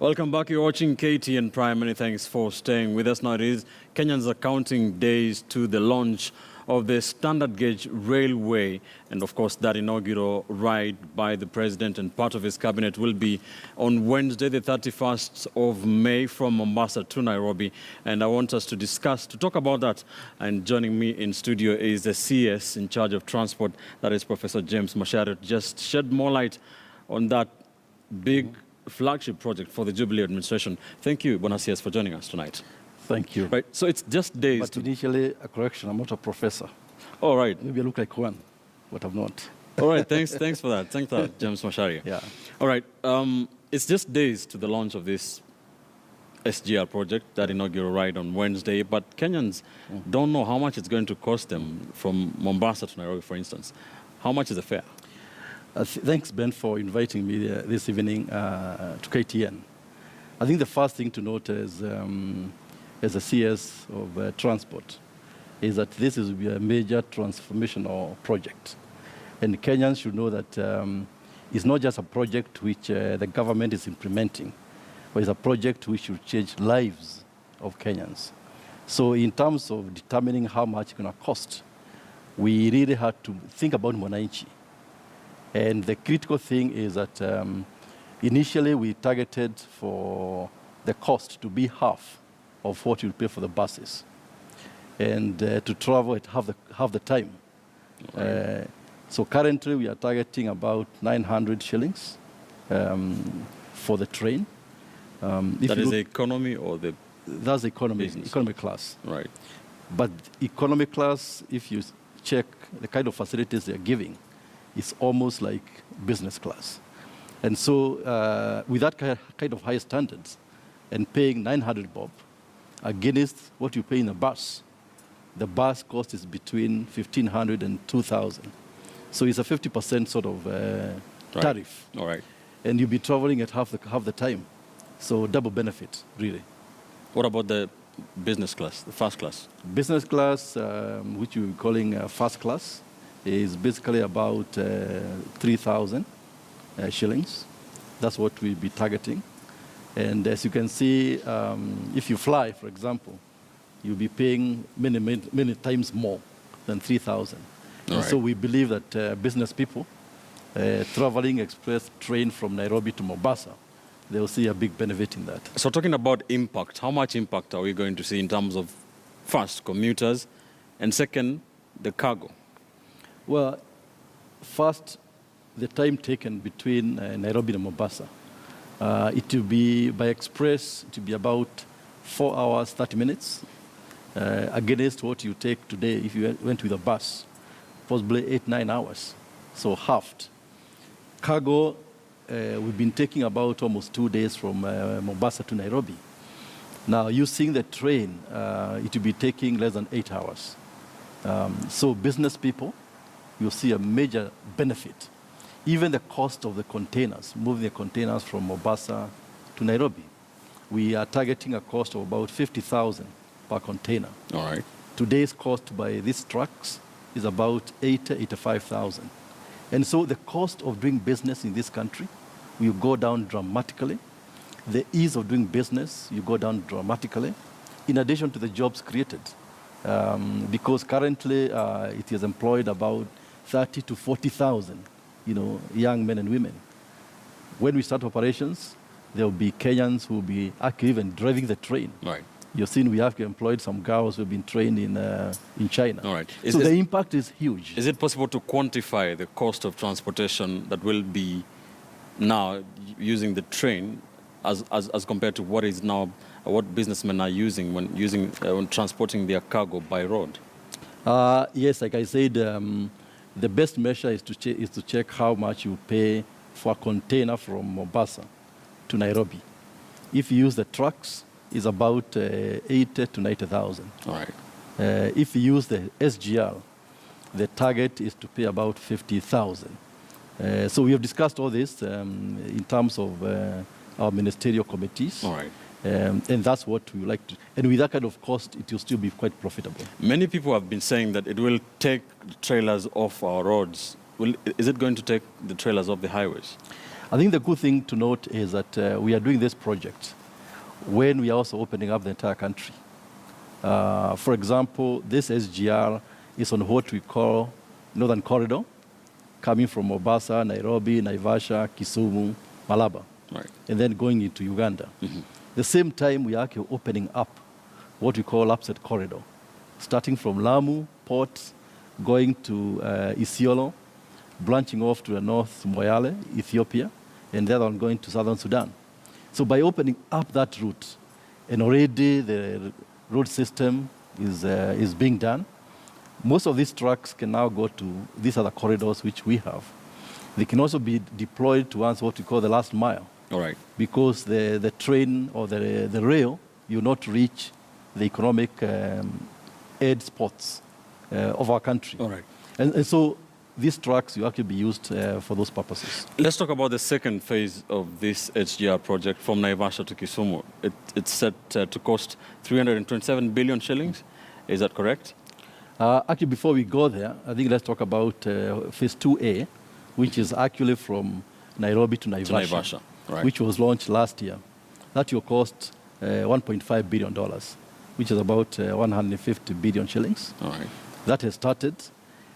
Welcome back. You're watching KTN Prime. Many thanks for staying with us. Now it is Kenyans are counting days to the launch of the standard gauge railway. And of course, that inaugural ride by the president and part of his cabinet will be on Wednesday, the 31st of May from Mombasa to Nairobi. And I want us to talk about that. And joining me in studio is the CS in charge of transport, that is Professor James Macharia, to just shed more light on that big flagship project for the Jubilee administration. Thank you, Bwana CS, for joining us tonight. Thank you. Right, so it's just days. But initially, a correction, I'm not a professor. All right. Maybe I look like one, but I'm not. All right, thanks for that. Thanks for that, James Macharia. Yeah. All right, it's just days to the launch of this SGR project, that inaugural ride on Wednesday, but Kenyans don't know how much it's going to cost them from Mombasa to Nairobi, for instance. How much is the fare? Thanks, Ben, for inviting me this evening to KTN. I think the first thing to note is, as a CS of transport, is that this will be a major transformational project. And Kenyans should know that it's not just a project which the government is implementing, but it's a project which will change lives of Kenyans. So in terms of determining how much it's going to cost, we really had to think about Mwananchi. And the critical thing is that initially we targeted for the cost to be half of what you pay for the buses, and to travel at half the time. Right. So currently we are targeting about 900 shillings for the train. That is the economy or the That's economy class. Right. But economy class, if you check the kind of facilities they're giving, it's almost like business class. And so with that kind of high standards and paying 900 bob against what you pay in a bus, the bus cost is between 1,500 and 2,000. So it's a 50% sort of tariff. All right. And you'll be traveling at half the time. So double benefit, really. What about the business class, the first class? Business class, which we're calling first class, is basically about 3,000 shillings. That's what we'll be targeting. And as you can see, if you fly, for example, you'll be paying many times more than 3,000. Right. So we believe that business people traveling express train from Nairobi to Mombasa, they'll see a big benefit in that. So talking about impact, how much impact are we going to see in terms of, first, commuters, and second, the cargo? Well, first, the time taken between Nairobi and Mombasa, it will be, by express, it will be about 4 hours, 30 minutes, against what you take today if you went with a bus, possibly 8-9 hours, so halved. Cargo, we've been taking about almost 2 days from Mombasa to Nairobi. Now, using the train, it will be taking less than 8 hours. So business people, you'll see a major benefit. Even the cost of the containers, moving the containers from Mombasa to Nairobi, we are targeting a cost of about 50,000 per container. All right. Today's cost by these trucks is about 85,000. And so the cost of doing business in this country will go down dramatically. The ease of doing business will go down dramatically, in addition to the jobs created. Because currently it has employed about 30 to 40,000, young men and women. When we start operations, there will be Kenyans who will be actually even driving the train. Right. You've seen we have employed some girls who have been trained in China. All right. So the impact is huge. Is it possible to quantify the cost of transportation that will be now using the train as compared to what is now, what businessmen are using when transporting their cargo by road? Yes, like I said, the best measure is to check how much you pay for a container from Mombasa to Nairobi. If you use the trucks, it's about 80 to 90,000. All right. If you use the SGR, the target is to pay about 50,000. So we have discussed all this in terms of our ministerial committees. All right. And that's what we like to. And with that kind of cost, it will still be quite profitable. Many people have been saying that it will take the trailers off our roads. Is it going to take the trailers off the highways? I think the good thing to note is that we are doing this project when we are also opening up the entire country. For example, this SGR is on what we call Northern Corridor, coming from Mombasa, Nairobi, Naivasha, Kisumu, Malaba, right, and then going into Uganda. The same time, we are actually opening up what we call upset corridor, starting from Lamu Port, going to Isiolo, branching off to the north, Moyale, Ethiopia, and the other one going to southern Sudan. So by opening up that route, and already the road system is being done, most of these trucks can now go to these other corridors which we have. They can also be deployed to answer what we call the last mile. All right. Because the train or the rail, you not reach the economic aid spots of our country. All right. And so these trucks will actually be used for those purposes. Let's talk about the second phase of this HGR project from Naivasha to Kisumu. It's set to cost 327 billion shillings. Is that correct? Actually, before we go there, I think let's talk about phase 2A, which is actually from Nairobi to Naivasha, right, which was launched last year. That will cost $1.5 billion, which is about 150 billion shillings. All right. That has started.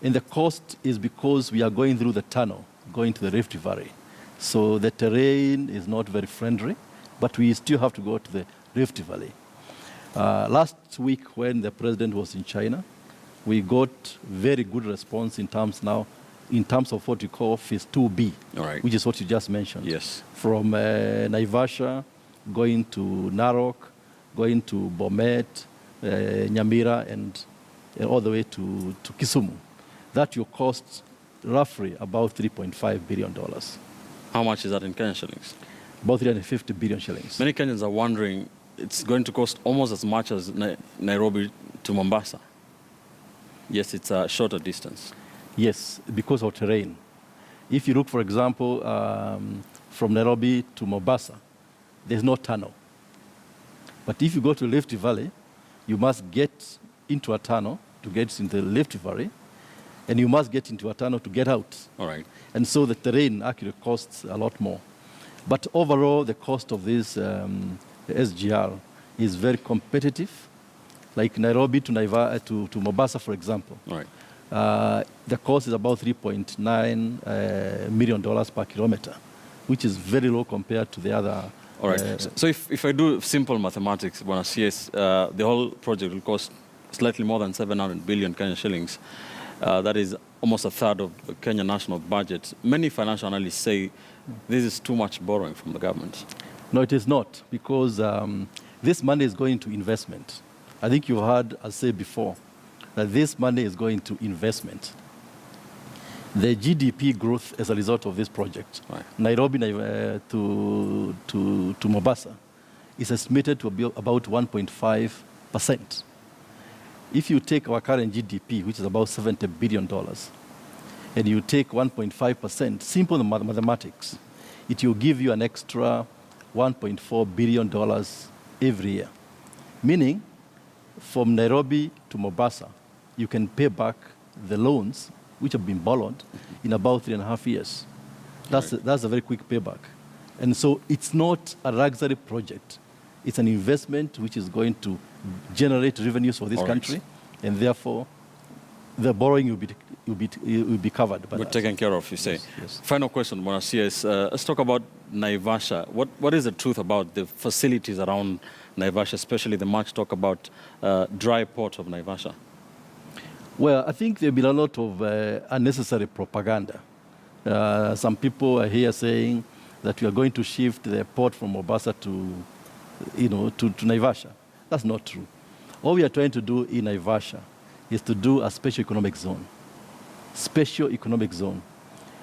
And the cost is because we are going through the tunnel, going to the Rift Valley. So the terrain is not very friendly, but we still have to go to the Rift Valley. Last week, when the president was in China, we got very good response in terms of what we call phase 2B, all right, which is what you just mentioned. Yes. From Naivasha, going to Narok, going to Bomet, Nyamira, and all the way to Kisumu. That will cost roughly about $3.5 billion. How much is that in Kenyan shillings? About 350 billion shillings. Many Kenyans are wondering, it's going to cost almost as much as Nairobi to Mombasa. Yes, it's a shorter distance. Yes, because of terrain. If you look, for example, from Nairobi to Mombasa, there's no tunnel. But if you go to Rift Valley, you must get into a tunnel to get into the Rift Valley, and you must get into a tunnel to get out. All right. And so the terrain actually costs a lot more. But overall, the cost of this SGR is very competitive. Like Nairobi to Mombasa, for example. All right. The cost is about $3.9 million per kilometer, which is very low compared to the other. All right. So if I do simple mathematics, Bwana CS, the whole project will cost slightly more than 700 billion Kenyan shillings. That is almost a third of the Kenya national budget. Many financial analysts say this is too much borrowing from the government. No, it is not, because this money is going to investment. I think you heard us say before that this money is going to investment. The GDP growth as a result of this project, right, Nairobi to Mombasa, is estimated to be about 1.5%. If you take our current GDP, which is about $70 billion, and you take 1.5%, simple mathematics, it will give you an extra $1.4 billion every year. Meaning, from Nairobi to Mombasa, you can pay back the loans which have been borrowed in about 3.5 years. That's a very quick payback. And so it's not a luxury project. It's an investment which is going to generate revenues for this country, and therefore the borrowing will be covered by We're taken care of, you say. Yes. Final question, Bwana CS. Let's talk about Naivasha. What is the truth about the facilities around Naivasha, especially the much talk about dry port of Naivasha? Well, I think there's been a lot of unnecessary propaganda. Some people are here saying that we are going to shift the port from Mombasa to Naivasha. That's not true. All we are trying to do in Naivasha is to do a special economic zone. Special economic zone.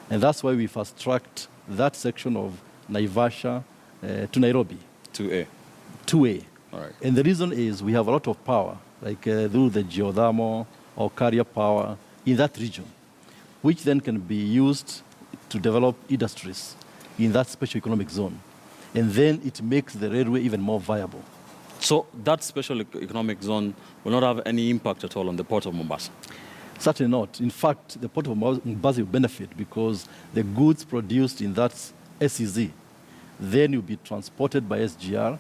And that's why we fast-tracked that section of Naivasha to Nairobi. 2A. 2A. All right. And the reason is we have a lot of power, like through the geothermal or carrier power in that region, which then can be used to develop industries in that special economic zone. And then it makes the railway even more viable. So that special economic zone will not have any impact at all on the port of Mombasa? Certainly not. In fact, the port of Mombasa will benefit because the goods produced in that SEZ. Then you'll be transported by SGR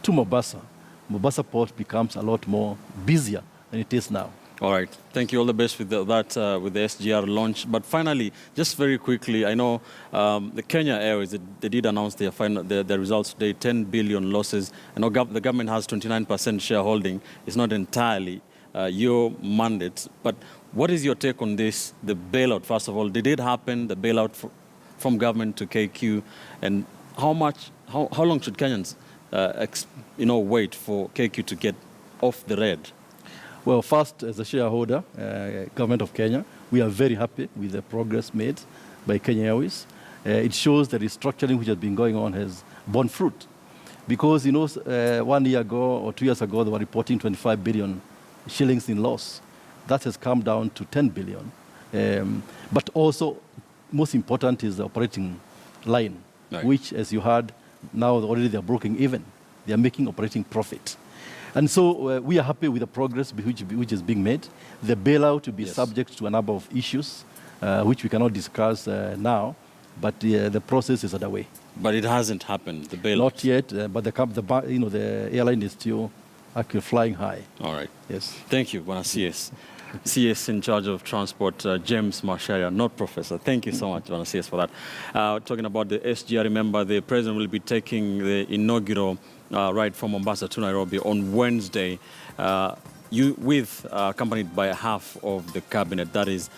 to Mombasa. Mombasa port becomes a lot more busier than it is now. All right. Thank you. All the best with with the SGR launch. But finally, just very quickly, I know the Kenya Airways, they did announce their results today, 10 billion losses. I know the government has 29% shareholding. It's not entirely your mandate. But what is your take on this, the bailout, first of all? Did it happen, the bailout from government to KQ? And how long should Kenyans wait for KQ to get off the red? Well, first, as a shareholder, Government of Kenya, we are very happy with the progress made by Kenya Airways. It shows that the restructuring which has been going on has borne fruit. Because, 1 year ago or 2 years ago, they were reporting 25 billion shillings in loss. That has come down to 10 billion. But also, most important is the operating line, right, which, as you heard, now already they are breaking even. They are making operating profit. And so we are happy with the progress which is being made. The bailout will be subject to a number of issues, which we cannot discuss now, but the process is underway. But it hasn't happened, the bailout? Not yet, but the airline is still actually flying high. All right. Yes. Thank you, Bwana CS. CS in charge of transport, James Macharia, not Professor. Thank you so much, Bwana CS, for that. Talking about the SGR, remember the president will be taking the inaugural ride from Mombasa to Nairobi on Wednesday, accompanied by half of the cabinet. That is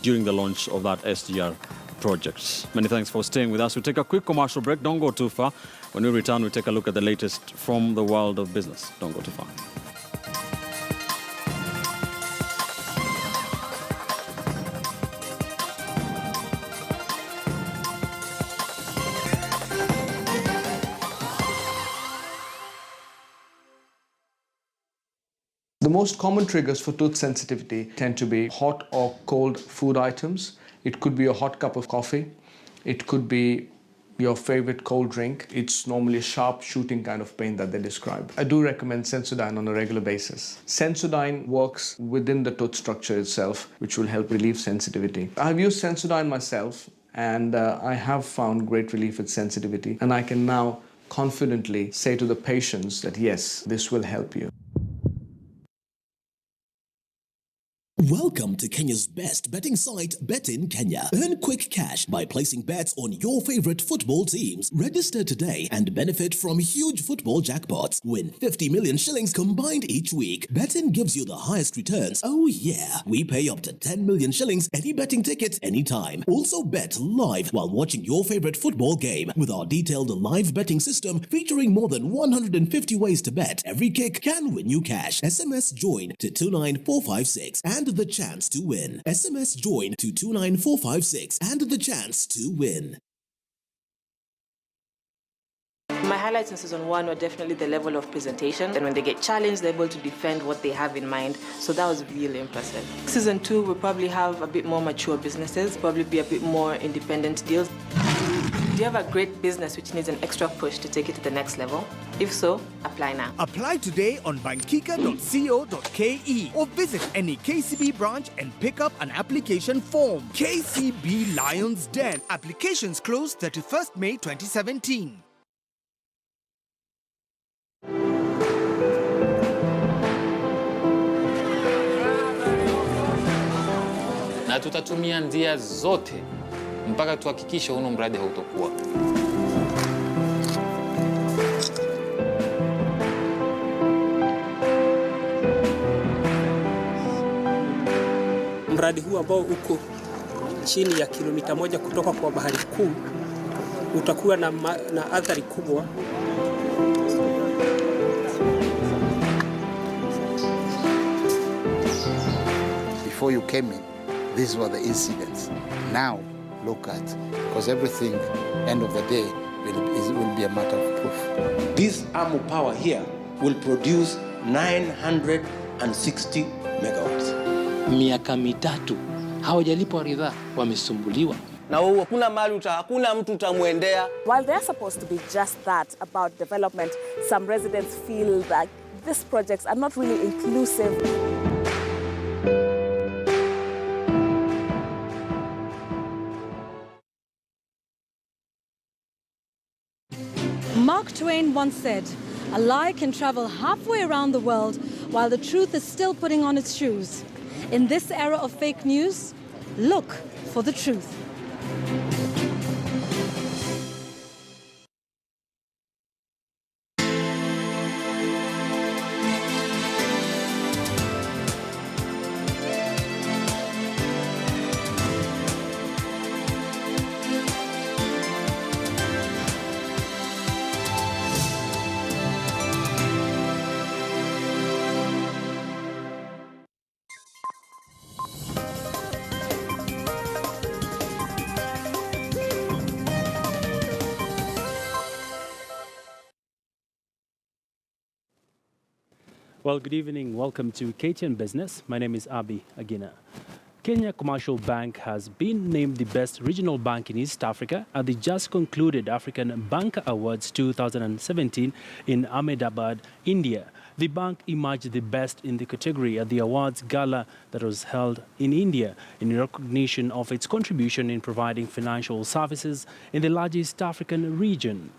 during the launch of that SGR project. Many thanks for staying with us. We'll take a quick commercial break. Don't go too far. When we return, we'll take a look at the latest from the world of business. Don't go too far. The most common triggers for tooth sensitivity tend to be hot or cold food items. It could be a hot cup of coffee. It could be your favorite cold drink. It's normally a sharp shooting kind of pain that they describe. I do recommend Sensodyne on a regular basis. Sensodyne works within the tooth structure itself, which will help relieve sensitivity. I've used Sensodyne myself, and I have found great relief with sensitivity. And I can now confidently say to the patients that, yes, this will help you. Welcome to Kenya's best betting site, Bet in Kenya. Earn quick cash by placing bets on your favorite football teams. Register today and benefit from huge football jackpots. Win 50 million shillings combined each week. Bet in gives you the highest returns. Oh yeah, we pay up to 10 million shillings any betting ticket anytime. Also bet live while watching your favorite football game with our detailed live betting system featuring more than 150 ways to bet. Every kick can win you cash. SMS join to 29456 and the chance to win. SMS join to 29456 and the chance to win. My highlights in season 1 were definitely the level of presentation, and when they get challenged, they're able to defend what they have in mind. So that was really impressive. Season 2 will probably have a bit more mature businesses, probably be a bit more independent deals. Do you have a great business which needs an extra push to take it to the next level? If so, apply now. Apply today on bankika.co.ke or visit any KCB branch and pick up an application form. KCB Lions Den. Applications close 31st May 2017. Na tutatumia njia zote mpaka tuhakikishe huo mradi hautokuwa. Mradi huu ambao uko chini ya kilomita 1 kutoka kwa bahari kuu utakuwa na athari kubwa. Before you came in, these were the incidents. Now, look at, because everything, end of the day, will be a matter of proof. This arm of power here will produce 960 megawatts. Miaka mitatu hawajalipwa ridhaa, wamesumbuliwa. Na hakuna mali hakuna mtu utamwendea. While they're supposed to be just that about development, some residents feel that these projects are not really inclusive. Mark Twain once said, "A lie can travel halfway around the world while the truth is still putting on its shoes." In this era of fake news, look for the truth. Well, good evening. Welcome to KTN Business. My name is Abi Agina. Kenya Commercial Bank has been named the best regional bank in East Africa at the just concluded African Banker Awards 2017 in Ahmedabad, India. The bank emerged the best in the category at the awards gala that was held in India in recognition of its contribution in providing financial services in the largest African region.